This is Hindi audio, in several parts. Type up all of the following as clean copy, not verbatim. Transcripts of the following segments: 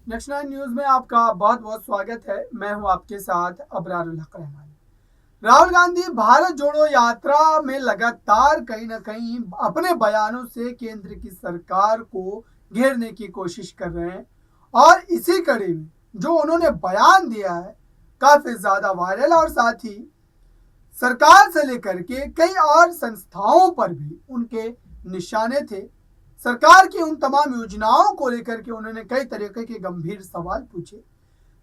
नेक्स्ट 9 न्यूज में आपका बहुत बहुत स्वागत है। मैं हूं आपके साथ अबरारुल हक रहमान। राहुल गांधी भारत जोड़ो यात्रा में लगातार कहीं ना कहीं अपने बयानों से केंद्र की सरकार को घेरने की कोशिश कर रहे हैं और इसी कड़ी में जो उन्होंने बयान दिया है काफी ज्यादा वायरल और साथ ही सरकार से लेकर के कई और संस्थाओं पर भी उनके निशाने थे। सरकार की उन तमाम योजनाओं को लेकर के उन्होंने कई तरीके के गंभीर सवाल पूछे।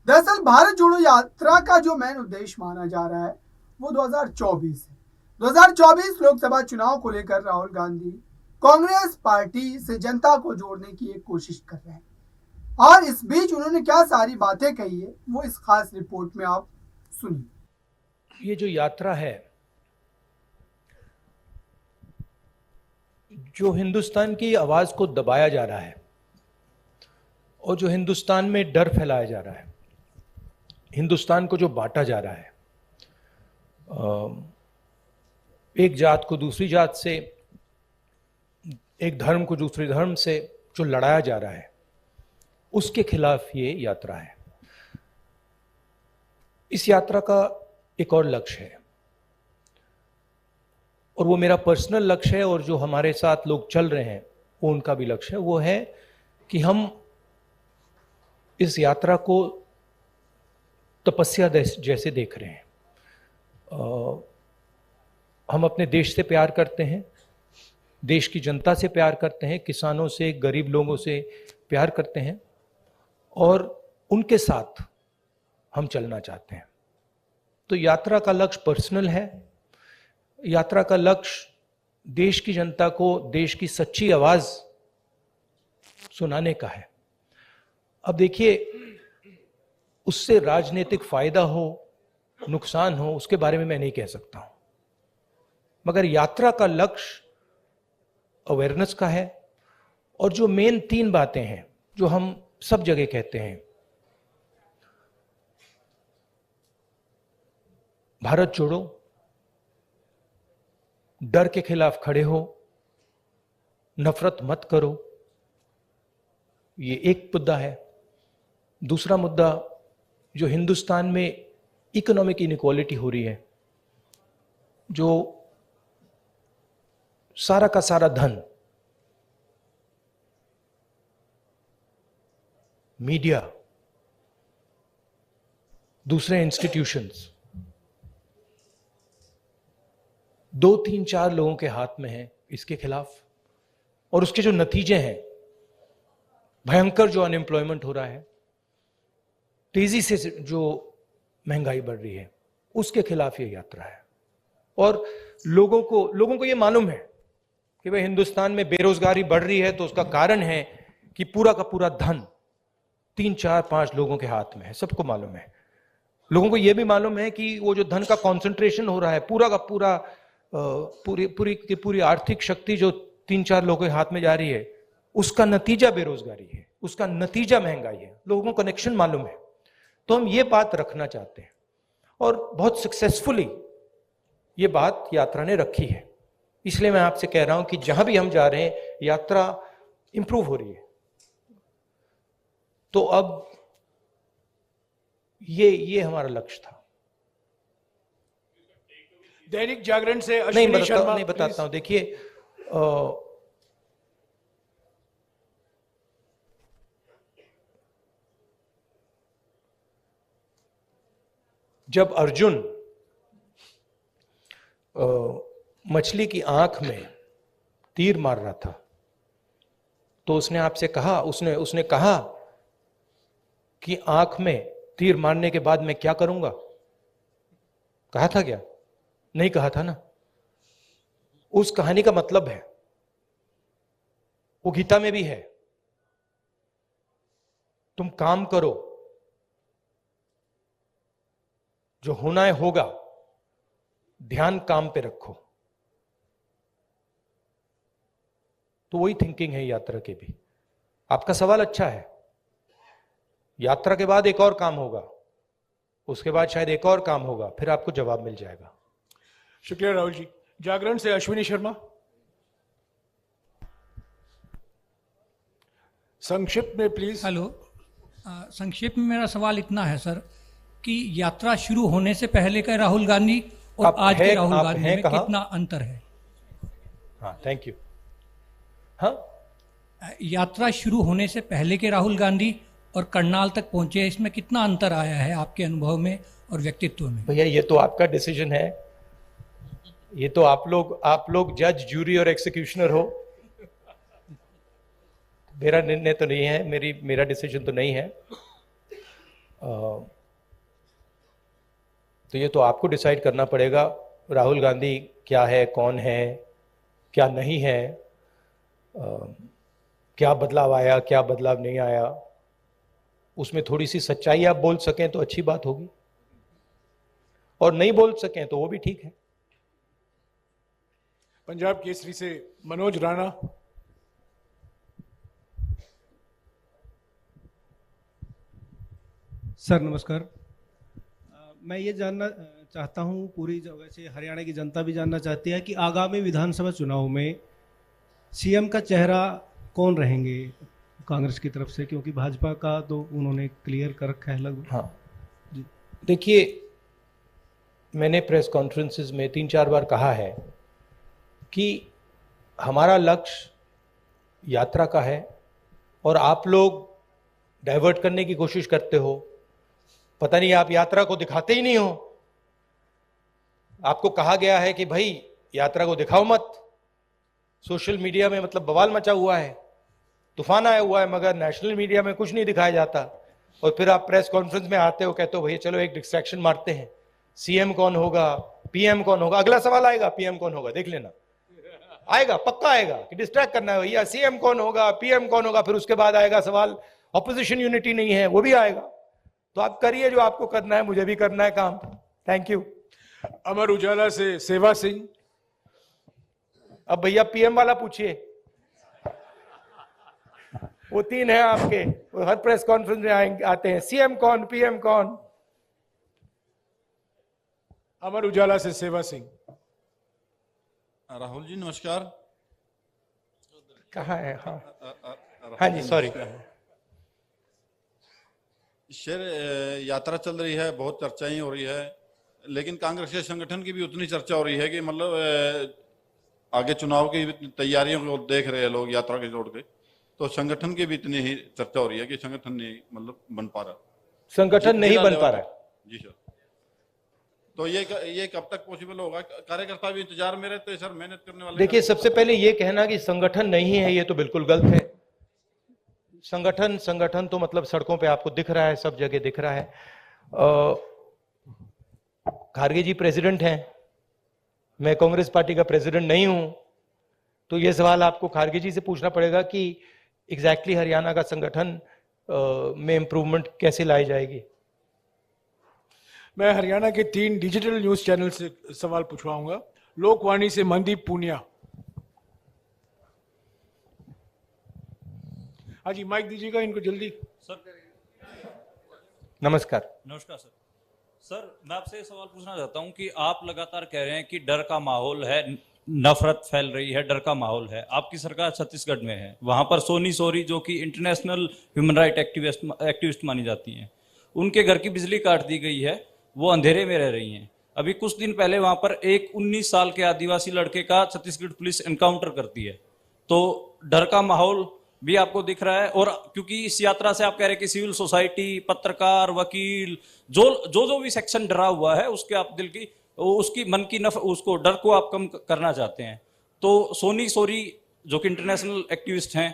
दरअसल भारत जोड़ो यात्रा का जो मेन उद्देश्य माना जा रहा है वो 2024 है। 2024 लोकसभा चुनाव को लेकर राहुल गांधी कांग्रेस पार्टी से जनता को जोड़ने की एक कोशिश कर रहे हैं और इस बीच उन्होंने क्या सारी बातें कही है वो इस खास रिपोर्ट में आप सुनिए। ये जो यात्रा है, जो हिंदुस्तान की आवाज को दबाया जा रहा है और जो हिंदुस्तान में डर फैलाया जा रहा है, हिंदुस्तान को जो बांटा जा रहा है, एक जात को दूसरी जात से, एक धर्म को दूसरे धर्म से जो लड़ाया जा रहा है, उसके खिलाफ ये यात्रा है। इस यात्रा का एक और लक्ष्य है और वो मेरा पर्सनल लक्ष्य है और जो हमारे साथ लोग चल रहे हैं वो उनका भी लक्ष्य है। वो है कि हम इस यात्रा को तपस्या जैसे देख रहे हैं। हम अपने देश से प्यार करते हैं, देश की जनता से प्यार करते हैं, किसानों से, गरीब लोगों से प्यार करते हैं और उनके साथ हम चलना चाहते हैं। तो यात्रा का लक्ष्य पर्सनल है। यात्रा का लक्ष्य देश की जनता को देश की सच्ची आवाज सुनाने का है। अब देखिए, उससे राजनीतिक फायदा हो, नुकसान हो, उसके बारे में मैं नहीं कह सकता हूं, मगर यात्रा का लक्ष्य अवेयरनेस का है। और जो मेन 3 बातें हैं जो हम सब जगह कहते हैं, भारत जोड़ो, डर के खिलाफ खड़े हो, नफरत मत करो, ये एक मुद्दा है। दूसरा मुद्दा, जो हिंदुस्तान में इकोनॉमिक इनइक्वालिटी हो रही है, जो सारा का सारा धन मीडिया, दूसरे इंस्टीट्यूशंस, 2, 3, 4 लोगों के हाथ में है, इसके खिलाफ। और उसके जो नतीजे हैं, भयंकर जो अनएम्प्लॉयमेंट हो रहा है, तेजी से जो महंगाई बढ़ रही है, उसके खिलाफ ये यात्रा है। और लोगों को ये मालूम है कि भाई हिंदुस्तान में बेरोजगारी बढ़ रही है तो उसका कारण है कि पूरा का पूरा धन 3, 4, 5 लोगों के हाथ में है, सबको मालूम है। लोगों को यह भी मालूम है कि वो जो धन का कॉन्सेंट्रेशन हो रहा है, पूरा का पूरा पूरी आर्थिक शक्ति जो 3, 4 लोगों के हाथ में जा रही है, उसका नतीजा बेरोजगारी है, उसका नतीजा महंगाई है। लोगों को कनेक्शन मालूम है। तो हम ये बात रखना चाहते हैं और बहुत सक्सेसफुली ये बात यात्रा ने रखी है। इसलिए मैं आपसे कह रहा हूं कि जहां भी हम जा रहे हैं, यात्रा इंप्रूव हो रही है। तो अब ये हमारा लक्ष्य था। दैनिक जागरण से अश्विनी शर्मा, नहीं बताता हूं। देखिए, जब अर्जुन मछली की आंख में तीर मार रहा था तो उसने आपसे कहा, उसने कहा कि आंख में तीर मारने के बाद मैं क्या करूंगा? कहा था क्या? नहीं कहा था ना। उस कहानी का मतलब है, वो गीता में भी है, तुम काम करो, जो होना है होगा, ध्यान काम पे रखो। तो वही थिंकिंग है यात्रा की भी। आपका सवाल अच्छा है। यात्रा के बाद एक और काम होगा, उसके बाद शायद एक और काम होगा, फिर आपको जवाब मिल जाएगा। शुक्रिया राहुल जी। जागरण से अश्विनी शर्मा। संक्षिप्त में प्लीज। हेलो। संक्षेप में मेरा सवाल इतना है सर कि यात्रा शुरू होने से पहले का राहुल गांधी और आप आज के हैं- राहुल आप गांधी हैं में कहाँ? कितना अंतर है? हाँ, थैंक यू। हाँ, यात्रा शुरू होने से पहले के राहुल गांधी और करनाल तक पहुंचे, इसमें कितना अंतर आया है आपके अनुभव में और व्यक्तित्व में? भैया ये तो आपका डिसीजन है, ये तो आप लोग जज, जूरी और एक्सिक्यूशनर हो। मेरा निर्णय तो नहीं है, मेरा डिसीजन तो नहीं है। तो ये तो आपको डिसाइड करना पड़ेगा राहुल गांधी क्या है, कौन है, क्या नहीं है, क्या बदलाव आया, क्या बदलाव नहीं आया। उसमें थोड़ी सी सच्चाई आप बोल सकें तो अच्छी बात होगी, और नहीं बोल सकें तो वो भी ठीक है। पंजाब केसरी से मनोज राणा। सर नमस्कार। मैं ये जानना चाहता हूँ, वैसे हरियाणा की जनता भी जानना चाहती है कि आगामी विधानसभा चुनाव में सीएम का चेहरा कौन रहेंगे कांग्रेस की तरफ से, क्योंकि भाजपा का तो उन्होंने क्लियर कर रखा है लगभग। हाँ जी। देखिए, मैंने प्रेस कॉन्फ्रेंसेस में 3-4 बार कहा है कि हमारा लक्ष्य यात्रा का है, और आप लोग डाइवर्ट करने की कोशिश करते हो। पता नहीं आप यात्रा को दिखाते ही नहीं हो। आपको कहा गया है कि भाई यात्रा को दिखाओ मत। सोशल मीडिया में मतलब बवाल मचा हुआ है, तूफान आया हुआ है, मगर नेशनल मीडिया में कुछ नहीं दिखाया जाता। और फिर आप प्रेस कॉन्फ्रेंस में आते हो, कहते हो भैया चलो एक डिस्ट्रैक्शन मारते हैं, सीएम कौन होगा, पीएम कौन होगा। अगला सवाल आएगा पीएम कौन होगा, देख लेना, आएगा, पक्का आएगा कि डिस्ट्रैक्ट करना है भैया, सीएम कौन होगा, पीएम कौन होगा। फिर उसके बाद आएगा सवाल ऑपोजिशन यूनिटी नहीं है, वो भी आएगा। तो आप करिए जो आपको करना है, मुझे भी करना है काम। Thank you. अमर उजाला से सेवा सिंह। अब भैया पीएम वाला पूछिए, वो 3 हैं आपके, वो हर प्रेस कॉन्फ्रेंस में आते हैं, सीएम कौन, पीएम कौन। अमर उजाला से सेवा सिंह। राहुल जी नमस्कार। कहाँ है? हाँ जी, सॉरी। शेर यात्रा चल रही है, बहुत चर्चाएं हो रही है, लेकिन कांग्रेस के संगठन की भी उतनी चर्चा हो रही है कि मतलब आगे चुनाव की तैयारियों को देख रहे हैं लोग यात्रा के जोड़ के, तो संगठन की भी इतनी ही चर्चा हो रही है कि संगठन नहीं मतलब बन पा रहा, संगठन नहीं बन पा रहा है। जी सर। तो ये कब तक पॉसिबल होगा? कार्यकर्ता भी इंतजार में रहते हैं सर, मेहनत करने वाले। देखिए, सबसे पहले ये कहना कि संगठन नहीं है, ये तो बिल्कुल गलत है। संगठन तो मतलब सड़कों पे आपको दिख रहा है, सब जगह दिख रहा है। खारगे जी प्रेसिडेंट हैं, मैं कांग्रेस पार्टी का प्रेसिडेंट नहीं हूं, तो ये सवाल आपको खारगे जी से पूछना पड़ेगा कि एग्जैक्टली हरियाणा का संगठन में इंप्रूवमेंट कैसे लाई जाएगी। मैं हरियाणा के 3 डिजिटल न्यूज चैनल से सवाल पूछवाऊंगा। लोकवाणी से मनदीप पूनिया। हाँ जी, माइक दीजिएगा इनको जल्दी। सर नमस्कार। नमस्कार सर। सर मैं आपसे ये सवाल पूछना चाहता हूं कि आप लगातार कह रहे हैं कि डर का माहौल है, नफरत फैल रही है, डर का माहौल है। आपकी सरकार छत्तीसगढ़ में है, वहां पर सोनी सोरी जो कि इंटरनेशनल ह्यूमन राइट एक्टिविस्ट मानी जाती हैं, उनके घर की बिजली काट दी गई है, वो अंधेरे में रह रही हैं। अभी कुछ दिन पहले वहां पर एक 19 साल के आदिवासी लड़के का छत्तीसगढ़ पुलिस एनकाउंटर करती है। तो डर का माहौल भी आपको दिख रहा है, और क्योंकि इस यात्रा से आप कह रहे हैं कि सिविल सोसाइटी, पत्रकार, वकील, जो भी सेक्शन डरा हुआ है, उसके आप दिल की उसकी मन की उसको डर को आप कम करना चाहते हैं। तो सोनी सोरी जो कि इंटरनेशनल एक्टिविस्ट हैं,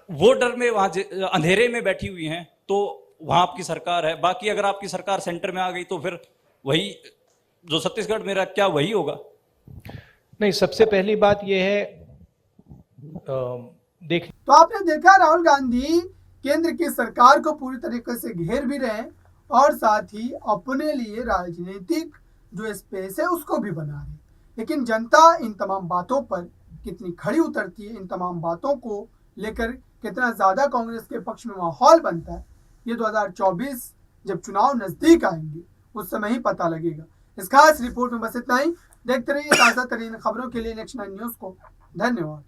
वो डर में वहां अंधेरे में बैठी हुई हैं, तो वहां आपकी सरकार है। बाकी अगर आपकी सरकार सेंटर में आ गई तो फिर वही जो छत्तीसगढ़ में रहा, क्या वही होगा? नहीं, सबसे पहली बात यह है, देख तो आपने देखा राहुल गांधी केंद्र की सरकार को पूरी तरीके से घेर भी रहे हैं, और साथ ही अपने लिए राजनीतिक जो स्पेस है उसको भी बना रहे हैं। लेकिन जनता इन तमाम बातों पर कितनी खड़ी उतरती है, इन तमाम बातों को लेकर कितना ज्यादा कांग्रेस के पक्ष में माहौल बनता है, ये 2024 जब चुनाव नजदीक आएंगे उस समय ही पता लगेगा। इस खास रिपोर्ट में बस इतना ही। देखते रहिए ताज़ा तरीन खबरों के लिए नेक्स्ट 9 न्यूज़ को। धन्यवाद।